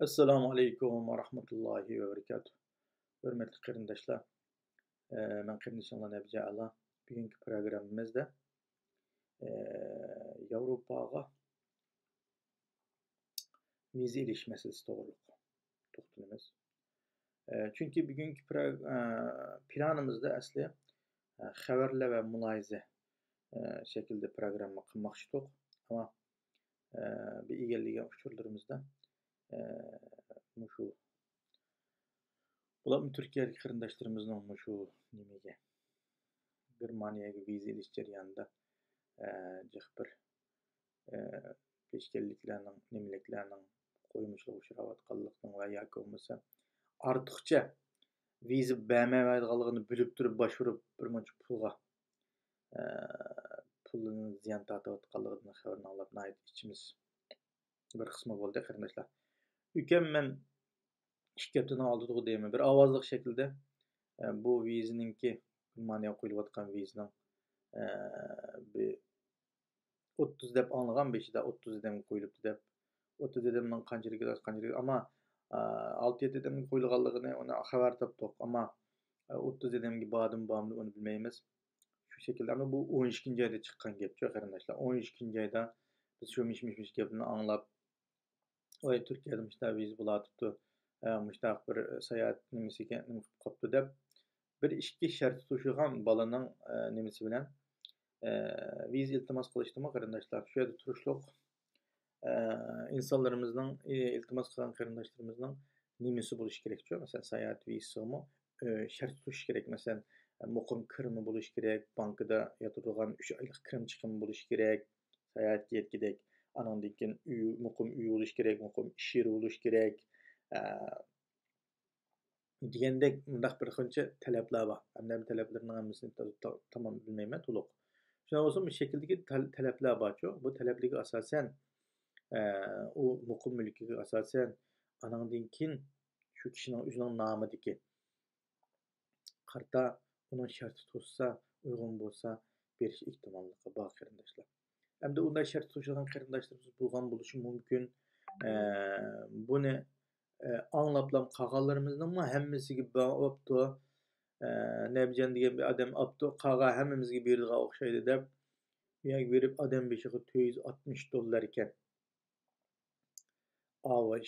Assalamu alaikum ve rahmetullahi ve berekatuh. Hürmetli qarindoshlar, men qarindoshimlar Nabija Allah. Bugungi programmamizda Yevropaga viza ilish masalasi to'g'riliq to'xtalamiz. Chunki bugungi planimizda asli xabarlar va mulohaza shaklida programma qilmoqchi edik. Ammo bir egallagan uchurlarimizda shu bular Türkiye'deki qarindoshlarımızning shu nimaga Germaniyaga viza ilish jarayonida jiq bir peshkanliklarning, nimaliklarning qo'ymishiga uchrayotganlikning va yoki bo'lmasa ortiqcha viza bermaydiganligini bilib turib boshvurib bir muncha pulni ziyon tortayotganligidan xabarni olib ichimiz bir qismi bo'ldi qarindoshlar. Ukam men 2 haftadan oldin deyman bir ovozli shaklda bu vizaninki Germaniyaga qo'yilayotgan vizaning bir 30 deb anlagan beshida 30 dem qo'yilibdi deb 30 demning qanchalik ammo 6-7 dem qo'yilganligini uni xabar topdik ammo 30 demga bormi uni bilmaymiz. Shu shaklda ammo bu 12 oyda chiqqan gapcha qarindoshlar. 12 oyda biz shu mish gapni anglab oy Turkiyada mushta viza bo'latibdi. Mushta bir sayohat nimasiga nima qilib qopti deb bir ishki shart qo'shilgan bolaning nimasi bilan viza iltimos qilishdimi qarindoshlar. Shu yerda turishliq insonlarimizning iltimos qilgan qarindoshlarimizning nimasi bo'lishi kerak-ku. Masalan, sayohat vizasimi shart qo'shish kerak. Masalan, muqim kirimi bo'lishi kerak, bankada yotadigan 3 oylik kirim chiqimi bo'lishi kerak. Sayohatga yetkidek, anandan keyin muqim uy bo'lishi kerak, muqim ish yeri bo'lishi kerak. Degandek bundaq bir qancha talablar bor. Hamda talablarning hammasini tamom bilmayman to'liq. Shunday bo'lsa bu shakldagi talablar bor-ku. Bu talablarga asosan u muqim mulkiga asosan anandan keyin shu kishining o'zining nomidagi qarta uning sharti to'ssa, uyg'un bo'lsa berish ehtimolligi bor qarindoshlar. Hamda unday shart qo'shilgan qarindoshlarimiz bo'lgan bo'lishi mumkin. Buni anglablam qolganlarimizning hammasiga bo'pti. Nabjan degan bir odam opti, qolgan hammamizga beradigan o'xshaydi deb yo'q berib odam beshiga $260 ekan.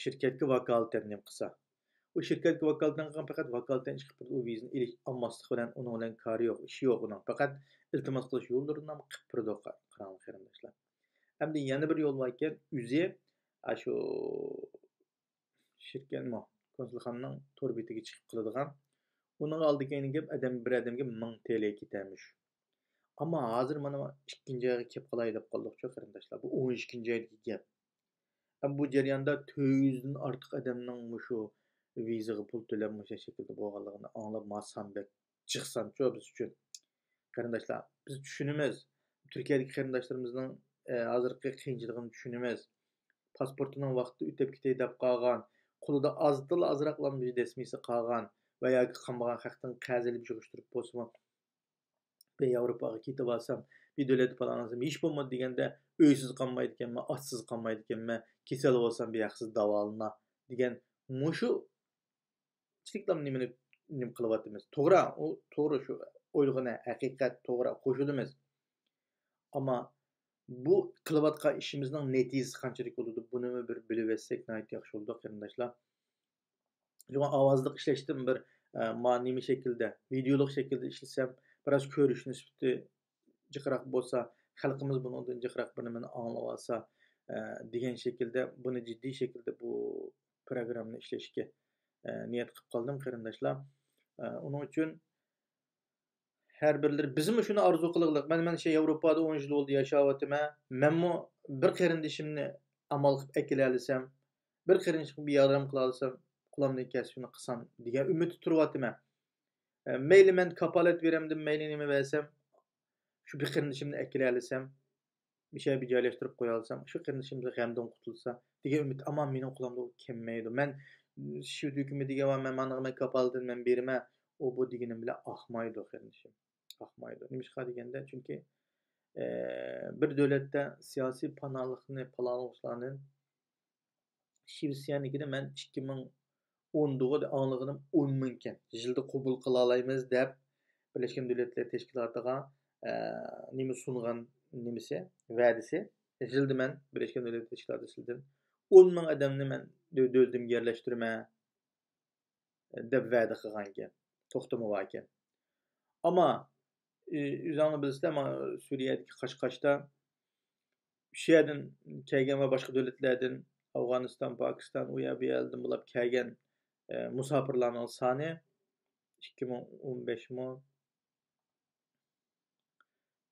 Şirketga vakolatan nima qilsa. U shirkatga vakolatan qilgan faqat vakolatan chiqib u vizani ilish olmaslik bilan uning bilan kori yo'q, ishi yo'q uning. Faqat iltimos qilish yo'llarini ham qilib turdi qarindoshlar. Hamda yana bir yo'l bor ekan, o'zi shu shirkatning konsulxonaning tor betiga chiqib qiladigan. Uning oldiga gap bir odamga 1000 TL ketarmish. Ammo hozir mana 2-oyga kelib qolay deb qoldik-ku qarindoshlar. Bu 12-oydagi gap. Bu jarayonda 400 dan ortiq odamning shu vizaga pul to'lab o'sha shaklda bo'lganligini anglab masambek chiqsanchu biz uchun. Qarindoshlar, biz tushunamiz. Turkiyadagi qarindoshlarimizning hozirgi qiyinchiligini tushunamiz. Pasportining vaqti o'tib ketay deb qolgan, qo'lida ozroqlam bir desmisi qolgan va yoki qolmagan haqdan qazilib yig'ishtirib bo'lsa, ben Yevropaga ketib olsam, bir davlat falanasam hech bo'lmadi deganda uysiz qolmaydi ekanman, ochsiz qolmaydi ekanman, kasal bo'lsam bir haqsiz davolana degan mushu chiqliklam nima qilyapmiz. To'g'ri shu o'ylag'ini haqiqat to'g'ri qo'shilamiz. Ammo bu qilayotgan ishimizning natijasi qanchalik bo'ladi, buni bir bilib etsak yaxshi bo'ladi qarindoshlar. Shunga ovozli ishlashdim bir nima shaklda, videolik shaklda ishlasam, biroz ko'rish nisbati jiqroq bo'lsa, xalqimiz bundan jiqroq bir nimani anglab olsa degan shaklda buni jiddiy shaklda bu programmani ishlashga niyat qilib qoldim qarindoshlar. Uning uchun her birleri bizim şunu arzu kılıqlıq. Ben şey Avrupa'da 10 yıl oldu yaşavatımə. Menmo bir qarindişimni amal qilib ekilalisem, bir qarindişimni bir yardım kılalsam, kulamdan kesibini qısam degan ümit turvatımə. Meyli men kapalet veremdim, meyli nimi versem, şu bir qarindişimni ekilalisem, bir şey bir joylashtirib qo'yalsam, şu qarindişimni g'amdan qutulsa degan ümit aman mening qulamda kelmaydi. Men shu dokumentiga va men kapaletin men berma, o bu deganim bilan ahmaydi qarindishim. Ahmaydı. Nimişqa deganda chunki bir davlatda siyosiy panohlikni palovchilarning Şivsiyanikini men 2010'da anlığım 10 mümkün. Jildi qabul qila alaymiz dep Birleşken Milletler Teşkilatıga nime sungan nimesi, va'disi. Jildi men Birleşken Milletler Teşkilatı sildim. 10 ming adamni men döldüm yerleştirme dep va'da qilgan ekan. To'xtama ekan. Ama üzerine bilsizler ama Suriye'deki Kaşkaş'ta şu yerden kelgen ve başka devletlerden Afganistan, Pakistan, uya bir yerden bulup kelgen musafirlarning sani 2015 mi?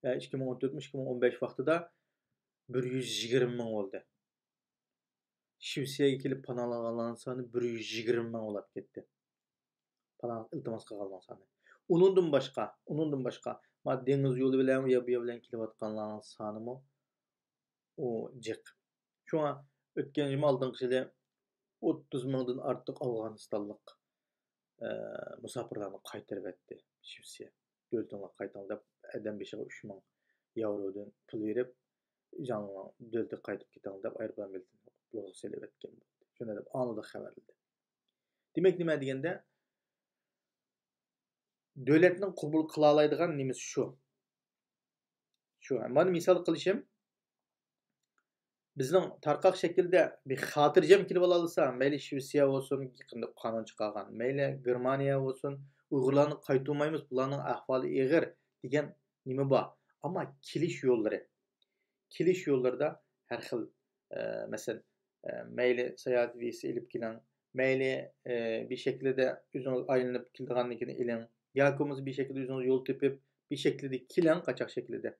2014-2015 vaqtida 120 ming oldu. Şivsiyaga kelib panohlaganlarning soni 120 ming bo'lib ketdi. Panoh iltimos qilganlar soni. Unundan başqa, ma dengiz yo'li bilan uya bu bilan kelayotganlarning sonimi o jiq. Şoňa ötken juma aldığınqı ýyly 30 mingden artyk Awganistanlyk musafirlarni qaytarıp etdi Şivsiya. Döwletine qaytaňlar dep adam beşiňe 3 ming eurodan pul berip janyna döwlete qaytyp gitaňlar dep aýrylan biletini ýolga selip etken. Şuna dep anyda habarlady. Demek nima degende döwletniň qabul qila alaýdygan nimesi şu. Mani misal qilishim bizning tarqaq şekilde bir hatirjem kilip alalsa, meyli Şivsiya olsun, yaqında kanun çıkargan, meyli Germaniya olsun, Uygurlarni qaytulmaymiz, bularning ahvoli egir degan nima bor. Ama kilish yollarida her xil mesela meyli seyahat vizesi ilip kilen, meyli bir şekilde üzünüz aylanıp kildiganligini ilen, yakımız bir şekilde üzünüz yol tepip bir şekilde kilen kaçak şekilde.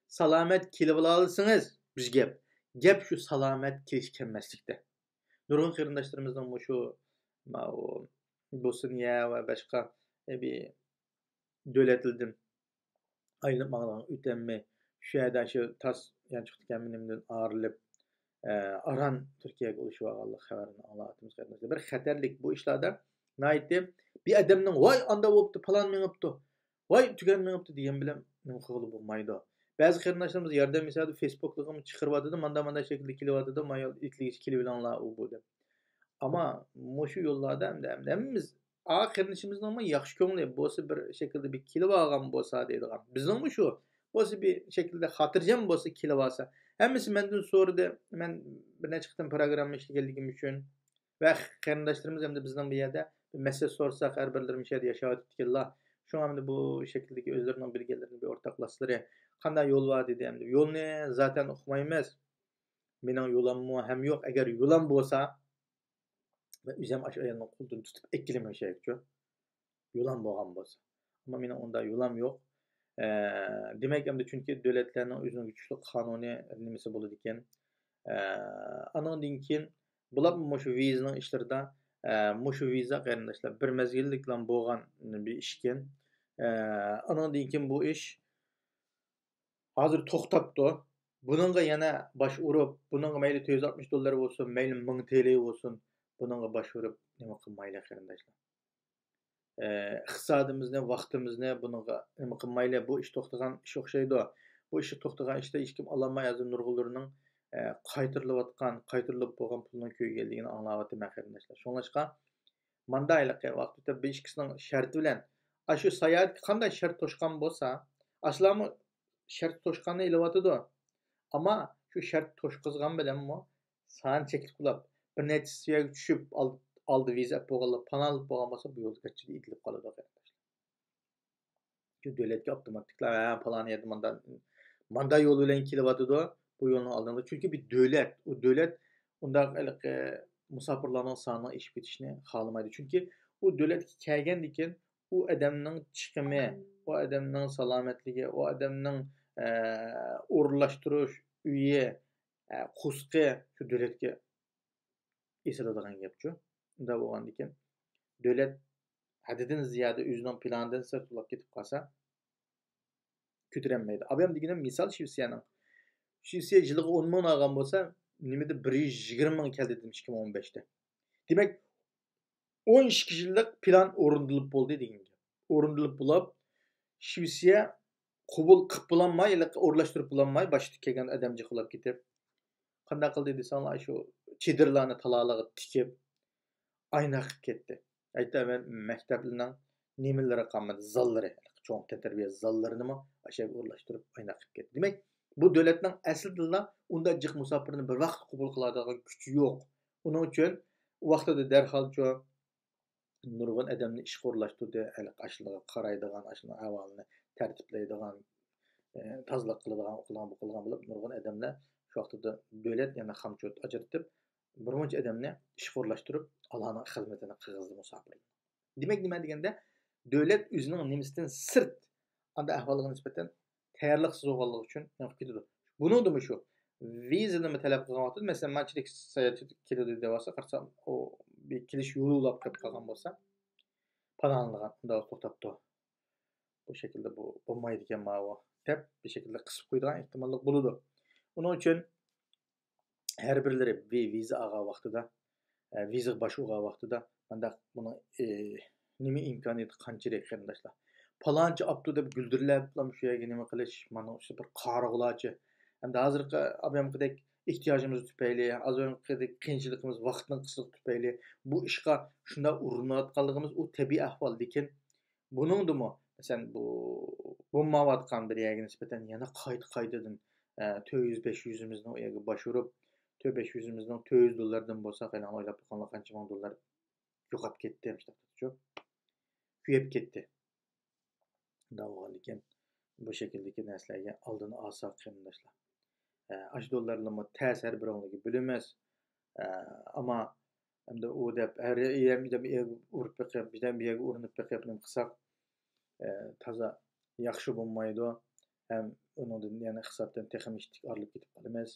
Salamet kilip alalısınız biz gep şu salamet kelişkenmeslikde. Nurgun kırındaşlarımızdan şu Bosniya ve başka bir dövletildim. Aynı mağlan ütenme şu yerden şu tas yani çıktıkken benimden ağırılıp aran Türkiye'ye oluşu var Allah haberini Allah'ımız kardeşler. Bir xatarlik bu işlerde naytti bir adamның vay anda bolupdy falan meňipdi. Vay tügen meňipdi diýen bilen men qıgılı bolmaydy. Bazı qarindaşlarımız yerden mesela Facebook'lygym çıkırwadydy, manda şekilde kilewadydy, mayal itligiç kile bilenler o boldy. Ama moşu yollarda hemimiz qarindaşymyzyň ama ýaxşy köňli bolsa bir şekilde bir kile algan bolsa diýdigan. Bizning şu bolsa bir şekilde hatırjam bolsa kile alsa. Hemmisi menden sordy. Men bir neçe qitim programma işlegenligim üçin we qarindaşlarymız hem de bizden bir ýerde bir mesele sorsak her birlerimiz şeýle ýaşaýatdylar. Şu anda bu şekildeki özlerinden bilgilerini bir ortaklaşdyrýar. Kanday yol var dedi hem de. Yol ne? Zaten okumayımız. Mening yolam hem yok. Eğer yolam bolsa ben üzem aşağıyanın kulduğunu tutup ekileme şey yok. Yolam bolgan bolsa. Ama mening onda yolam yok. Demek hem de çünkü devletlerinin özünün güçlü kanuni nimesi bolup eken. Anondan keyin bulap şu vizaning işlerinde şu viza qarindaşlar bir mezgillik bilan bolgan bir işken. Anondan keyin bu iş hazır toxtapdy. Bununla yana baş urup, bununla meyli $260 bolsun, meyli 1000 TL bolsun, bununla baş urup nima qilmaylar qarindaşlar. Iqtisadymyzni, wagtymyzni bununla nima qilmaylar. Bu iş toxtagan iş okşaydy. Bu işi toxtagan işte hiç kim alanmay azı nurgullarının qaytırılıp bolgan pulun köye geldiğini anlawaty qarindaşlar. Şoňlaşqa mandaylyk wagtda beş kişinin şerti bilen aşu saýat qanday şert toşkan bolsa, aslamy şert toşkanı elewatydy. Ama şu şert toşkızgan bilen mi san çekip kulap bir neçesiye düşüp aldı viza poğalı panal bolmasa bu yol geçidi itilip kalady arkadaşlar. Şu devletke otomatikler falan yerden manda yol bilen kilewatydy bu yolun aldığında çünkü bir devlet o devlet onda musafirlarning sanyny iş bitişini halamaydı. Çünkü o devlet kelgen diken o adamning çıkımı, o adamning salametligi, o adamning uğurlaştırış, üye, kusqı şu devletke esiradigan gapçu. Unda bolgan diken devlet haddidan ziyada özüniň planından sırtulap ketip qalsa kötürenmeydi. Abam degenen misal Şivsiyanyň. Şivsiya ýylyga 10 ming algan bolsa, nimede 120 ming keldi dedim 2015'te. Demek 12 ýyllyk plan orundylyp boldy degen gap. Orundylyp bolup Şivsiya qabul qıp bulanmay, uğurlaştırıp bulanmay, başta kelgen adamcı qılap ketip. Qanday qıldy deseň, şu çedirlarni talalığı tikip aynaqib ketdi. Aytaman maktablarning nimalari qolmadi, zallari, cho'ng tarbiya zallarini aşağı o'rlashtirib aynaqib ketdi. Demak, bu davlatning aslida unda jiq musofirni bir vaqt qabul qiladigan kuchi yo'q. Uning uchun vaqtida darhol nurg'un odamni ishga o'rlashtirdi, ashulaga qaraydigan, ashula ahvolini tartiblaydigan, tozalik qiladigan, bu qilgan bo'lib, nurg'un odamlar shu vaqtida davlat yana xamchot ajratib, birmuncha odamni ishga o'rlashtirib, Allohning xizmatini qilg'izdi musofir. Demak, nima deganda, davlat o'zining nimasidan sirt anda ahvolga nisbatan tayyorliqsiz bo'lganligi uchun nima ketadi. Buningdimi shu vizani talab qilgan vaqtda, masalan, manchilik sayyohat keladi deb olsa, qarsam o bir kelish yo'li ulab qolib qolgan bo'lsa, planlagan unda to'xtabdi. Bu şekilde bu bo'lmaydi ekan mana deb bir şekilde qisib qo'yadigan ehtimollik bo'ladi. Uning uchun har birlari viza olgan vaqtida, viza bosh olgan vaqtida mana buni nima imkoniyati qanchalik qarindoshlar. Palonchi optu deb guldirlab, shu yerga nima qilish, mana shu bir qarag'ulachi. Hamda hozirgi abamqidek ehtiyojimiz tufayli, azonqidek qiyinchiligimiz, vaqtning qisqaligi tufayli bu ishga shunda urinayotganligimiz u tabiiy ahvol, lekin buningdimi masalan bu bo'lmayotgan bir yerga nisbatan yana qaytadan 400-500'imizning o yerga boshurib, 400-500'imizning $400 bo'lsa, qani o'ylab qo'yganlar qancha ming dollar yo'qolib ketdi, kuyib ketdi. Lekin bu şekildeki narsalarga oldini olsak qarindoshlar. Ash dollarlarni ta'sir bironligi bilinmas. Ama hamda u deb har yerda urib beqib, bizdan bir yerga urinib beqib nim qilsak, toza yaxshi bo'lmaydi. Ham undan yana hisobdan texnik arilib ketib qolamiz.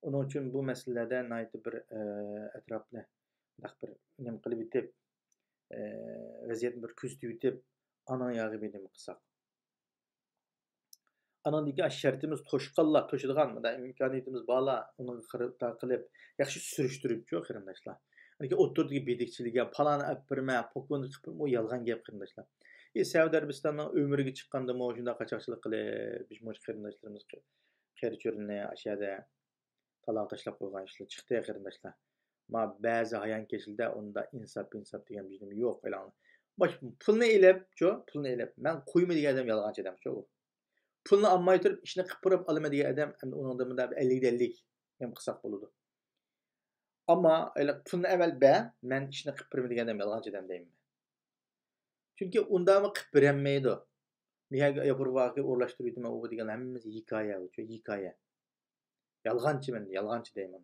Uning uchun bu masalalarda nayt bir atrofni bir nim qilib bitib, vaziyatni bir kuzatib bitib, ana yog'i benim qilsak. Anandaki şartımız toşadigan da imkoniyatimiz bala, onu qilib, yaxshi surishtirib chu qarindoshlar. Lekin o'ttirdagi bedikchilikga palani apirma, pokvonni qilib, o yolg'on gap qarindoshlar. Saudiya Arabistonning umriga chiqqanda mo shunda qachoqchilik qilib, biz mo'sh qarindoshlarimiz qerchurni ashada taloq tashlab qo'ygan ishlar chiqdi qarindoshlar. Ma ba'zi hayon keshilda unda insof degan bizning yo'q e'lon. Bosh pulni elib, men qo'ymaydigan odam yolg'onchi odam chu. Pulni almay turib, ishni qilib olaman degan odam, endi uningda 50-50 ham qilsak bo'ladi. Ammo pulni avval men ishni qilib degan odam yolg'onchi odam deyman. Chunki undami qilib bermaydi. Miyaga yapurvaqi o'rlashtirib yetma u degan hammamiz hikoya. Yolg'onchi deyman.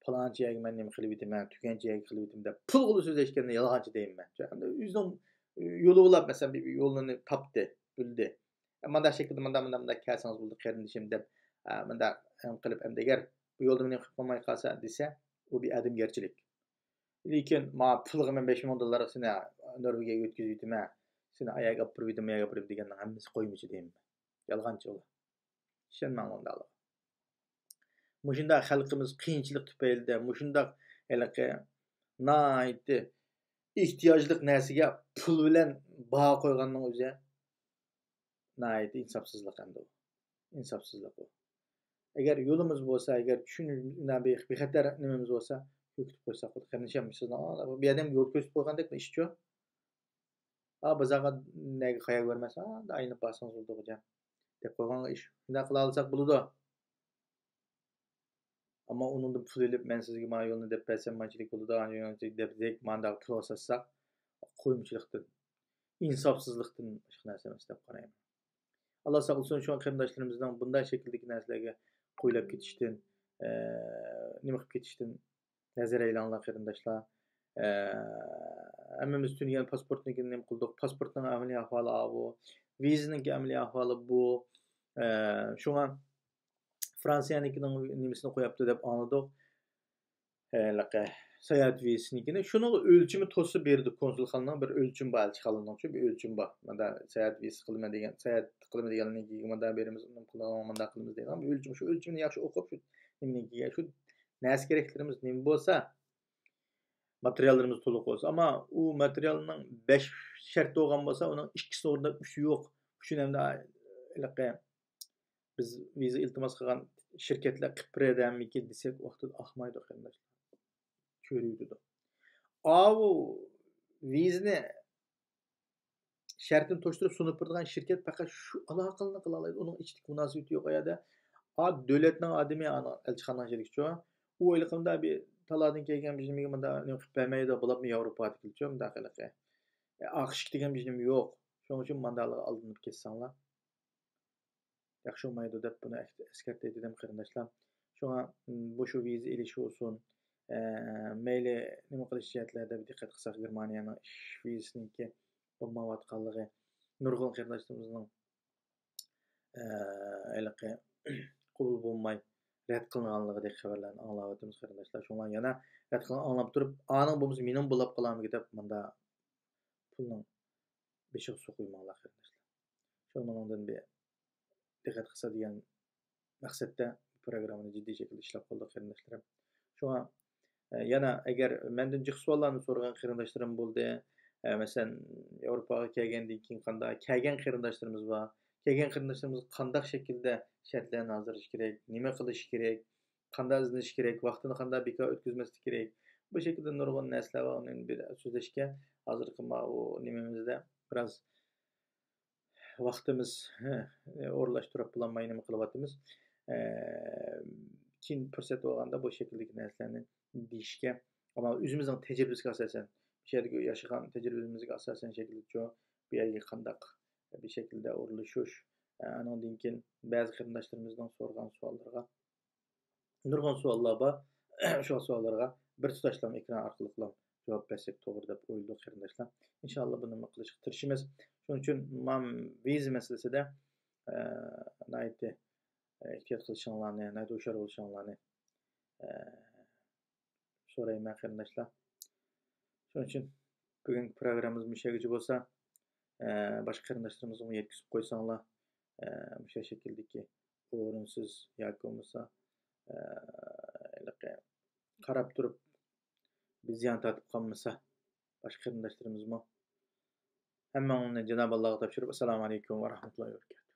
Palonchi yerga men nima qilib yetaman, tuganchi yerga qilib yetaman deb pul qilib so'zlashganda yolg'onchi deyman. Endi o'zining yo'li bo'lib, masalan, bir yo'lini topdi, bildi. Manda şekilde manda kelsangiz bo'ldi qarindishim deb manda qilib ham agar bu yo'lda meni qilib qo'ymay qolsa desa, u bir adamgarchilik. Lekin ma pulga men $5,000 seni Norvegiyaga o'tkazib yetaman, seni ayaga olib borib degandan hammasi qo'ymichi deyman. Yolg'onchi ular. Ishonmang unda. Mushunda xalqimiz qiyinchilik tufayli, mushunda naytdi ehtiyojli narsaga pul bilan baho qo'yganning o'zi nayt insofsizlik hamda u. Insofsizlik u. Agar yo'limiz bo'lsa, agar tushunib bexatar nimamiz bo'lsa, ko'kitib qo'ysak, qarindishim sizdan bu yerdan yo'l ko'rsatib qo'ygandek ishchi. Bizga nega qayoq bermasa, ayni pasangiz bo'ldi hojam deb qo'ygan ish. Shunday qila olsak bo'ladi. Ammo uningda pul elib, men sizga mana yo'lni deb bersam, manchilik bo'ladi, deb manda pul olsak, qo'yimchilikdan, insofsizlikdan boshqa narsa emas deb qarayman. Allah sağolsun şu an qarindoshlarımızdan bunday şekildeki narsalarga qo'ylab ketishdan, nima qilib ketishdan nazar aylanlar qarindoshlar. Hammamiz tushungan pasportnikini nima qildik? Pasportning amaliy ahvoli bu, vizaning amaliy ahvoli bu. Shunga Fransiyanikining nimasini qo'yapti deb anladik. Sayohat vizasinikini shuning o'lchimi to'sib berdi konsulxonaning bir o'lchim bor, elchixonaning bir o'lchim bor. Mana sayohat vizasi qilma deganligiga mana beramiz, mana qilamiz degan bir o'lchim, shu o'lchimni yaxshi o'qib, shu nimaga shu narsa kerakligimiz nima bo'lsa, materiallarimiz to'liq bo'lsa, ammo u materialning 5 shart bo'lgan bo'lsa, uning ikkisi o'rnida 3 yo'q. Shuni hamda biz viza iltimos qilgan şirketler kıpredemiki desek vaqtida ahmaydı arkadaşlar. Çörüydü. Avu vizini şartını toşturup sunup turgan şirket fakat şu alaqalını qila oladi. Onun içlik münasebeti yok ayada. A devletning adami ana elchixona şirketi. U ilqimda bir taladın kelgan bizniga mında ne qilib bermaydi, bulab Yevropa tikilchom daxilaqa. AQSh degan biznim yo'q. Shuning uchun mandalarga aldanib ketsanglar yaxshi olmaydi deb buni eskartay dedim qarindoshlar. Shunga bu shu viza ilishi olsun. Mayli nima qilish jihatlarida bir diqqat qilsak Germaniyaning ish vizasiniki bo'lmayotganligi nurg'un qarindoshlarimizning iliqi qabul bo'lmay rad qilinganligidek xabarlarni anglayotimiz qarindoshlar. Shunga yana rad qilingan anglab turib, aning bo'lmasa mening bo'lib qolammi deb manda pulning beshiq suv qo'ymanglar qarindoshlar. Shundan bir diqqat qilsa degan maqsadda programmani jiddiy shaklda ishlab qoldik qarindoshlarim. Shunga yana agar mendan jiq savollarni so'ragan qarindoshlarim bo'ldi, masalan Yevropaga kelgandan keyin qanday kelgan qarindoshlarimiz bor. Kelgan qarindoshlarimiz qanday shaklda shartlarni hozirish kerak, nima qilish kerak, qanday izlanish kerak, vaqtini qanday bekor o'tkazmaslik kerak. Bu shaklda nurg'un narsalar bor. Bir so'zlashga hozirgi bu nimamizda biroz vaqtimiz o'rlashtirib bulanmay nima qilyapmiz. Keyin fursat bo'lganda bu shakldagi narsalarni deyishga, ammo o'zimizning tajribamizga asosan, bu yerda yashagan tajribamizga asosan shaklda bu yerga qandaq bir shaklda o'rlashish, andan keyin ba'zi qarindoshlarimizdan so'ragan savollarga nurg'un savollar bor. Shu savollarga bir tutashlam ekran orqali javob bersak to'g'ri deb o'yladik qarindoshlar. Inshaalloh buni nima qilishga tirishamiz. Shuning uchun men viza masalasida naytdi ehtiyot qilishinglarni, naytdi hushyor bo'lishinglarni so'rayman qarindoshlar. Shuning uchun bugungi programmamiz mushagicha bo'lsa, boshqa qarindoshlarimizga yetkazib qo'ysanglar, o'sha shakldagi o'rinsiz yoki bo'lmasa qarab turib biz ziyon tortib qolmasa boshqa qarindoshlarimiz hammanglarni Janob Allohga topshirib assalomu alaykum va rahmatullohi va barakatuh.